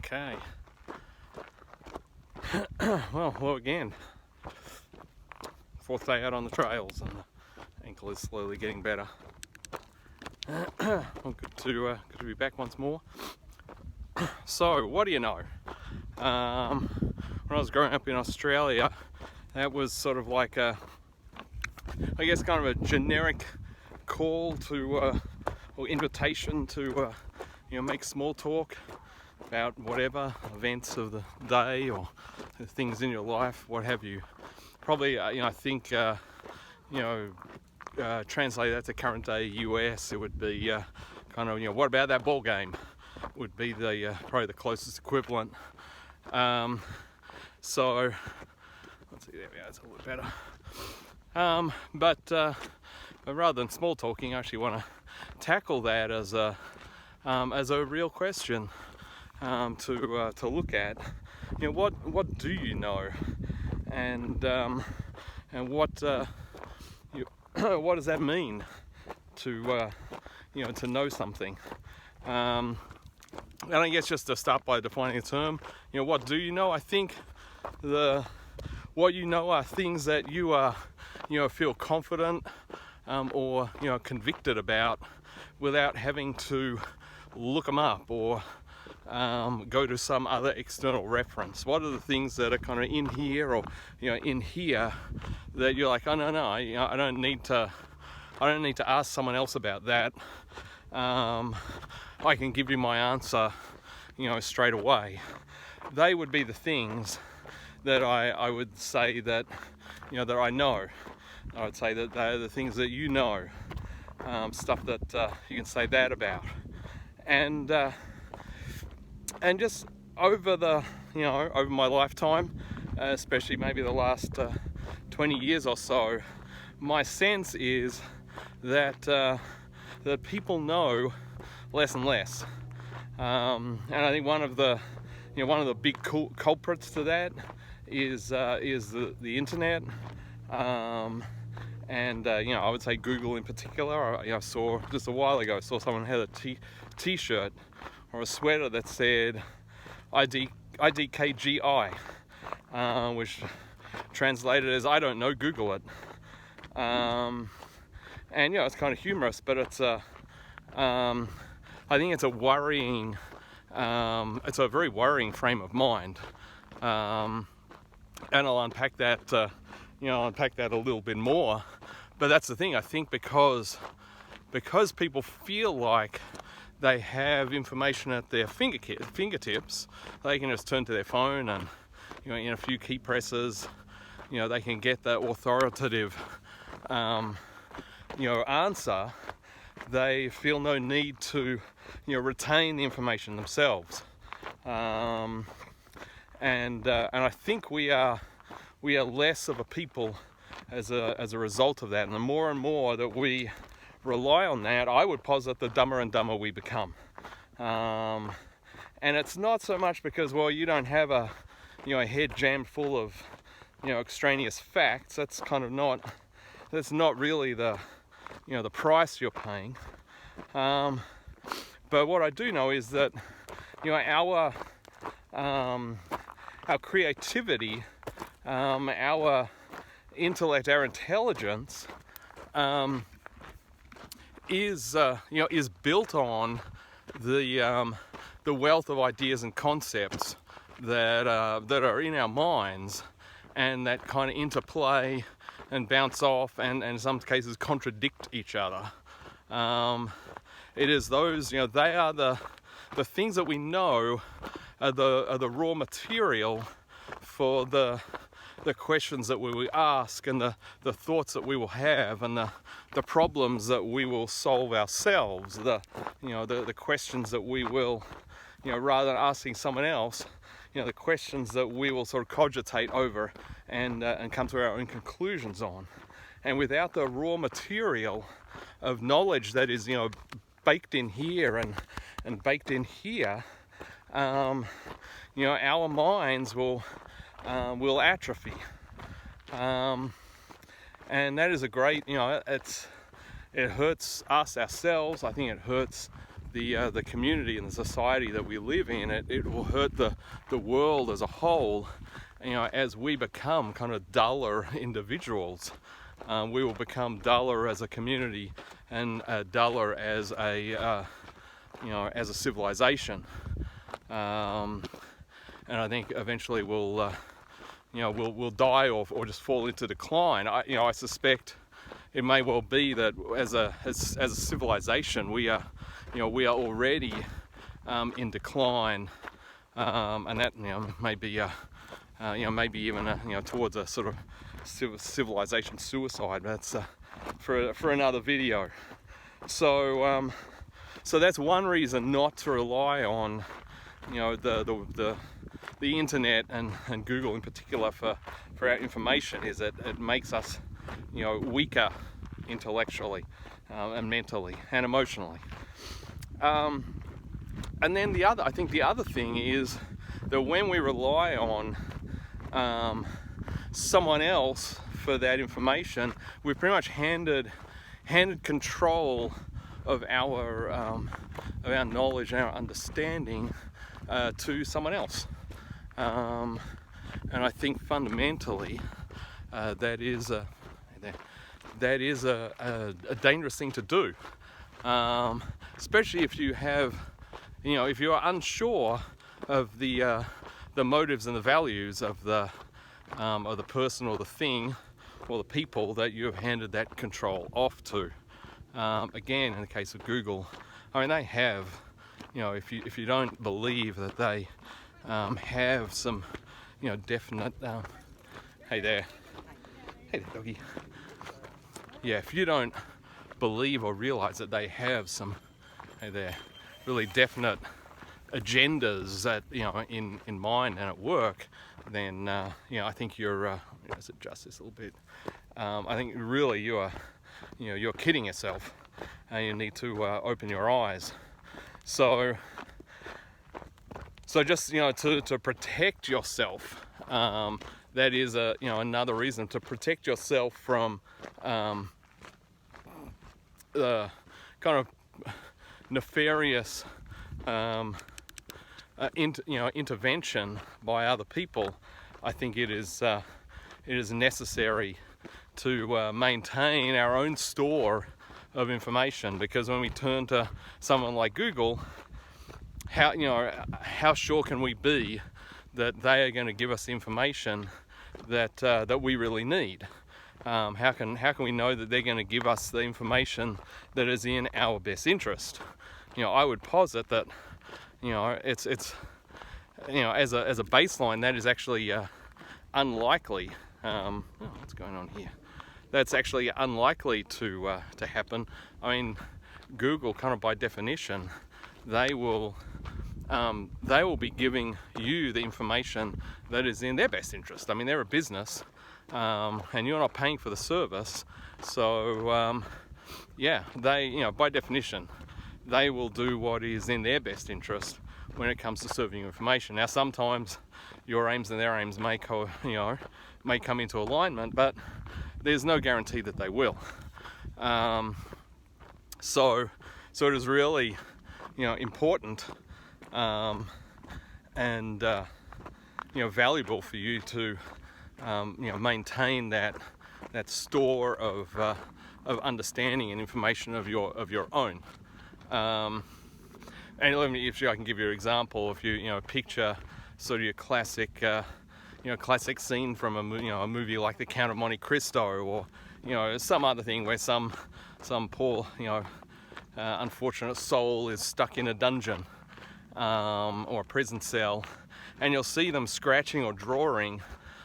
Okay. Well, again, fourth day out on the trails, and the ankle is slowly getting better. Well, good to be back once more. So, what do you know? When I was growing up in Australia, that was sort of like kind of a generic call to, or invitation to, make small talk about whatever events of the day or things in your life, what have you. Probably, I think, translate that to current day US, it would be what about that ball game? Would be the probably the closest equivalent. So let's see, there we go, it's a little bit better. But rather than small talking, I actually want to tackle that as a real question to look at. What do you know, and what what does that mean to to know something? And I guess just to start by defining a term, what do you know? I think what you know are things that you are, feel confident or convicted about without having to look them up or go to some other external reference. What are the things that are kind of in here or in here that you're like, oh no, I don't need to ask someone else about that. I can give you my answer, straight away. They would be the things that I would say that, that I know. I would say that they're the things that you know, stuff that you can say that about. And just over over my lifetime, especially maybe the last 20 years or so, my sense is that that people know less and less, and I think one of the big culprits to that is the internet, and I would say Google in particular. I saw just a while ago, someone had a t-shirt or a sweater that said IDKGI, which translated as I don't know, Google it. And it's kind of humorous, but it's I think it's a worrying, it's a very worrying frame of mind, and I'll unpack that, a little bit more. But that's the thing. I think because people feel like they have information at their fingertips, they can just turn to their phone and, in a few key presses, they can get that authoritative, answer. They feel no need to, retain the information themselves, and I think we are less of a people as a result of that. And the more and more that we rely on that, I would posit the dumber and dumber we become. And it's not so much because, you don't have a head jammed full of extraneous facts. That's kind of that's not really the the price you're paying. But what I do know is that our creativity, our intellect, our intelligence is built on the wealth of ideas and concepts that are in our minds, and that kind of interplay and bounce off and in some cases contradict each other. It is those, they are the things that we know are the raw material for the questions that we will ask, and the thoughts that we will have, and the problems that we will solve ourselves, the questions that we will, rather than asking someone else, the questions that we will sort of cogitate over and come to our own conclusions on. And without the raw material of knowledge that is, baked in here and baked in here, our minds will atrophy. And that is a great, it hurts us ourselves. I think it hurts the community and the society that we live in. It will hurt the world as a whole. You know, as we become kind of duller individuals, we will become duller as a community and duller as a as a civilization. And I think eventually we'll die off or just fall into decline. I suspect it may well be that as a civilization we are already in decline, and that may be maybe even towards a sort of civilization suicide. That's for another video. So that's one reason not to rely on the internet and Google in particular for our information, is that it makes us weaker intellectually and mentally and emotionally. And then the other thing is that when we rely on someone else for that information, we've pretty much handed control of our knowledge and our understanding to someone else. And I think fundamentally that is a dangerous thing to do, especially if you have, if you are unsure of the motives and the values of the person or the thing or the people that you have handed that control off to. Again, in the case of Google, I mean, they have, if you don't believe that they have some, definite, hey there doggy. Yeah, if you don't believe or realize that they have some, hey there, really definite agendas that, in mind and at work, then, I think you're, let's adjust this a little bit. I think really you're kidding yourself, and you need to open your eyes. So just, to protect yourself, that is another reason to protect yourself from the kind of nefarious intervention by other people. I think it is necessary to maintain our own store of information, because when we turn to someone like Google, how sure can we be that they are going to give us the information that we really need? How can we know that they're going to give us the information that is in our best interest? I would posit that it's as a baseline, that is actually unlikely. What's going on here? That's actually unlikely to happen. I mean, Google, kind of by definition, they will be giving you the information that is in their best interest. I mean, they're a business, and you're not paying for the service, so they, by definition, they will do what is in their best interest when it comes to serving you information. Now, sometimes your aims and their aims may come into alignment, but there's no guarantee that they will. So it is really, important and valuable for you to maintain that store of understanding and information of your own. And let me, if I can give you an example, if you picture sort of your classic classic scene from a movie like The Count of Monte Cristo, or some other thing where some poor unfortunate soul is stuck in a dungeon or a prison cell, and you'll see them scratching or drawing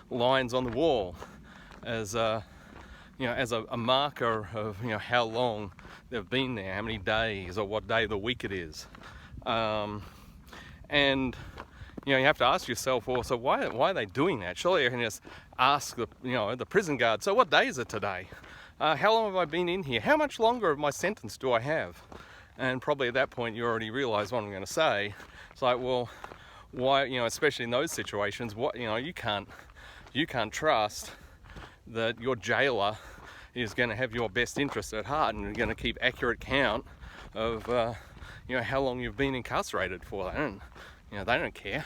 lines on the wall as a marker of how long they've been there, how many days, or what day of the week it is. And you have to ask yourself, well, so why are they doing that? Surely you can just ask the prison guard, so what day is it today? How long have I been in here? How much longer of my sentence do I have? And probably at that point you already realize what I'm going to say. It's like, well, why, especially in those situations, you can't trust that your jailer is going to have your best interest at heart and going to keep accurate count of how long you've been incarcerated for. They don't care.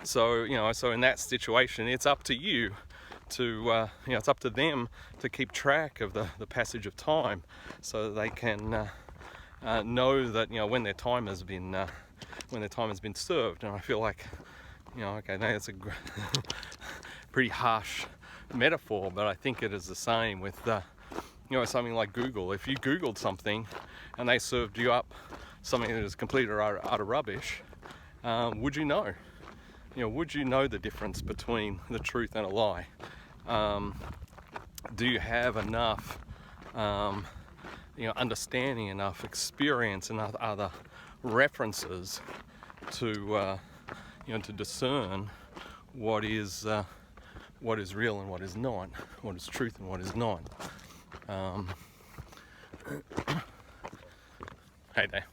So in that situation, it's up to you to, it's up to them to keep track of the passage of time, so that they can know that, when their time has been served. And I feel like, okay, now that's a pretty harsh metaphor, but I think it is the same with something like Google. If you Googled something and they served you up something that is complete or utter rubbish, would you know? Would you know the difference between the truth and a lie? Do you have enough understanding, enough experience, enough other references to discern what is real and what is not, what is truth and what is not. Hey there.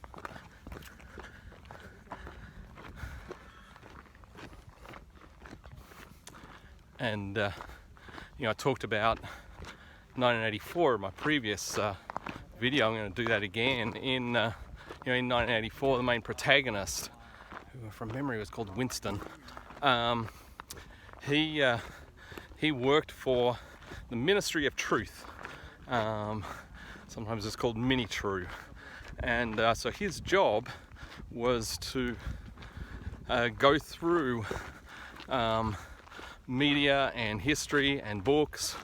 And I talked about 1984 in my previous video. I'm going to do that again. In 1984, the main protagonist, who from memory was called Winston, he worked for the Ministry of Truth. Sometimes it's called Mini-True. And so his job was to go through media and history and books,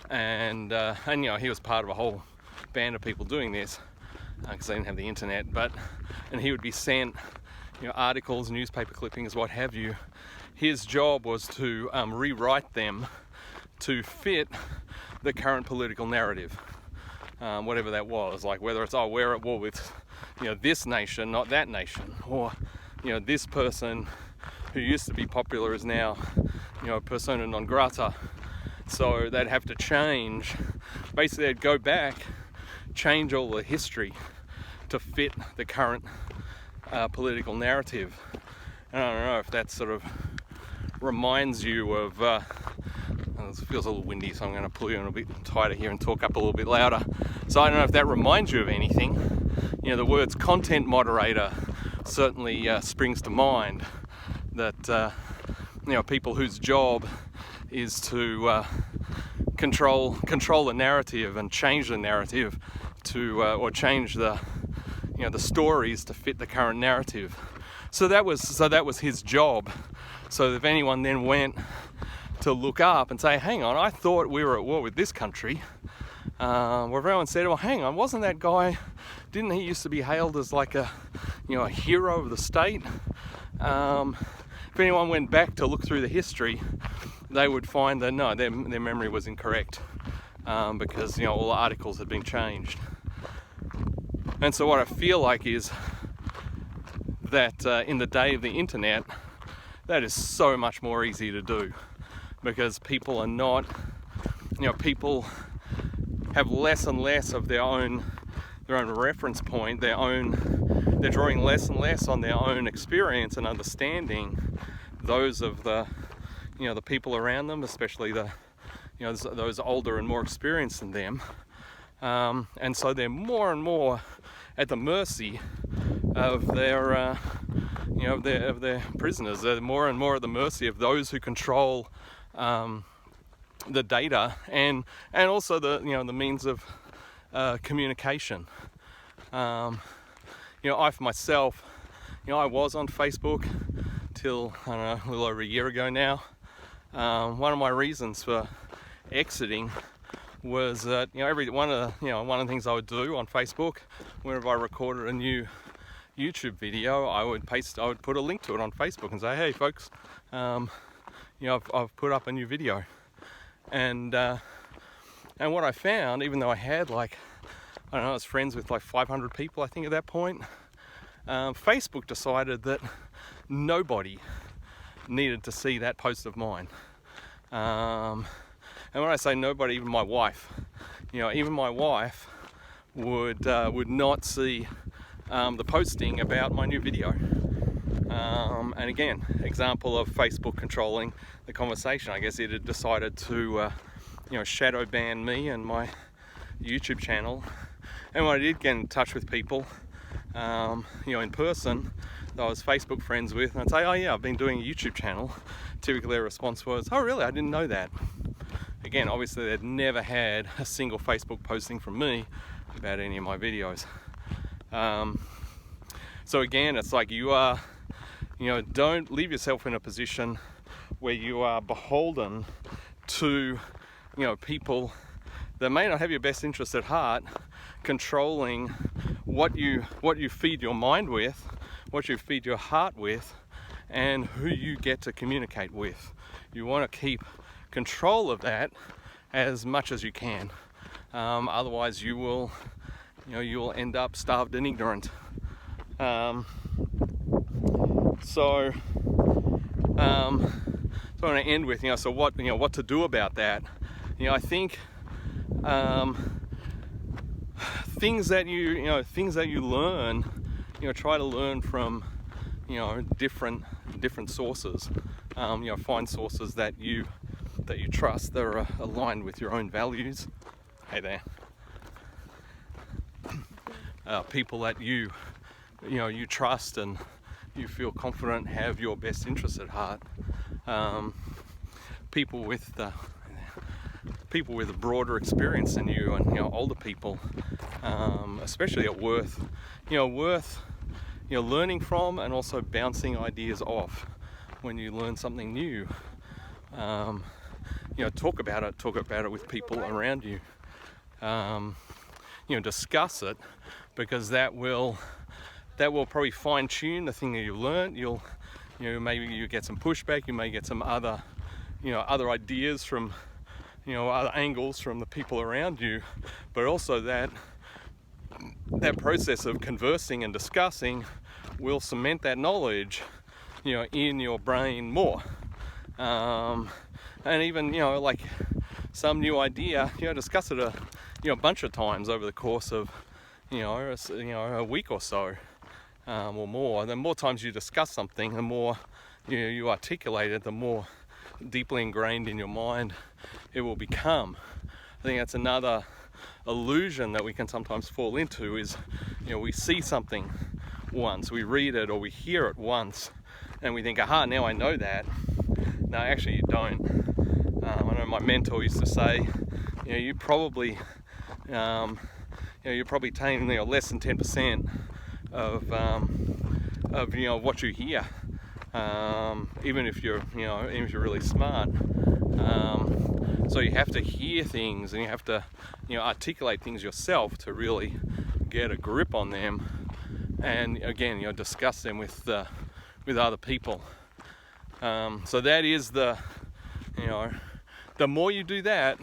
and he was part of a whole band of people doing this, because they didn't have the internet, and he would be sent articles, newspaper clippings, what have you. His job was to rewrite them to fit the current political narrative, whatever that was, like whether it's we're at war with this nation, not that nation, or this person who used to be popular is now persona non grata. So they'd have to change, basically they'd go back, change all the history to fit the current political narrative. And I don't know if that sort of reminds you of, it feels a little windy, so I'm going to pull you in a bit tighter here and talk up a little bit louder. So I don't know if that reminds you of anything. The words content moderator certainly springs to mind, that people whose job is to control the narrative and change the narrative to or change the the stories to fit the current narrative. So that was his job. So if anyone then went to look up and say, hang on, I thought we were at war with this country, where everyone said, well, hang on, wasn't that guy, didn't he used to be hailed as like a a hero of the state? If anyone went back to look through the history, they would find that no, their memory was incorrect, because all the articles had been changed. And so what I feel like is that in the day of the internet, that is so much more easy to do, because people are not, people have less and less of their own reference point, they're drawing less and less on their own experience and understanding those of the the people around them, especially the those older and more experienced than them, and so they're more and more at the mercy of their of their prisoners. They're more and more at the mercy of those who control the data and also the the means of communication. I for myself, I was on Facebook till I don't know, a little over a year ago now. One of my reasons for exiting was that one of the things I would do on Facebook, whenever I recorded a new YouTube video, I would put a link to it on Facebook and say, hey folks, I've put up a new video. And what I found, even though I had I was friends with 500 people I think at that point, Facebook decided that nobody needed to see that post of mine. And when I say nobody, even my wife, even my wife would not see the posting about my new video. And again, example of Facebook controlling the conversation. I guess it had decided to shadow ban me and my YouTube channel. And when I did get in touch with people, you know, in person that I was Facebook friends with, and I'd say, oh yeah, I've been doing a YouTube channel. Typically their response was, oh really, I didn't know that. Again, obviously they'd never had a single Facebook posting from me about any of my videos. So again, it's like you are, you know, don't leave yourself in a position where you are beholden to, you know, people that may not have your best interest at heart, controlling what you feed your mind with, what you feed your heart with, and who you get to communicate with. You want to keep control of that as much as you can. Otherwise you will, you know, you will end up starved and ignorant. So I want to end with, you know, so what, you know, what to do about that. You know, I think things that you learn, you know, try to learn from, you know, different sources. You know, find sources that you trust, that are aligned with your own values. Hey there. People that you trust and you feel confident have your best interests at heart. People with a broader experience than you, and, you know, older people, especially at worth learning from, and also bouncing ideas off when you learn something new. You know, talk about it with people around you. You know, discuss it, because that will probably fine tune the thing that you learned. Maybe you get some pushback, you may get some other ideas from, you know, other angles from the people around you, but also that process of conversing and discussing will cement that knowledge, you know, in your brain more. And even, you know, like some new idea, you know, discuss it a bunch of times over the course of, you know, a week or so, or more. The more times you discuss something, the more you articulate it, the more deeply ingrained in your mind it will become. I think that's another illusion that we can sometimes fall into, is, you know, we see something once, we read it or we hear it once, and we think, aha, now I know that. No, actually you don't. I know my mentor used to say, you know, you're probably taking, you know, less than 10% of what you hear, even if you're really smart. So you have to hear things, and you have to, you know, articulate things yourself to really get a grip on them, and again, you know, discuss them with other people. So that is the more you do that,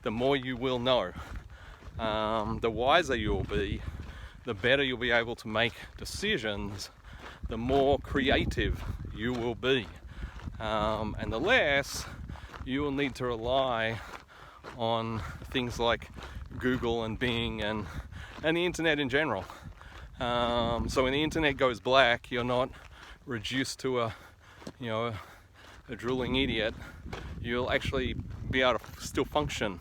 the more you will know. The wiser you'll be, the better you'll be able to make decisions, the more creative you will be, and the less you will need to rely on things like Google and Bing and the internet in general. So when the internet goes black, you're not reduced to a drooling idiot. You'll actually be able to still function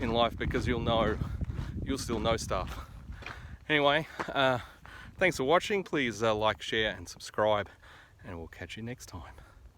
in life, because you'll still know stuff. Anyway, thanks for watching. Please like, share and subscribe, and we'll catch you next time.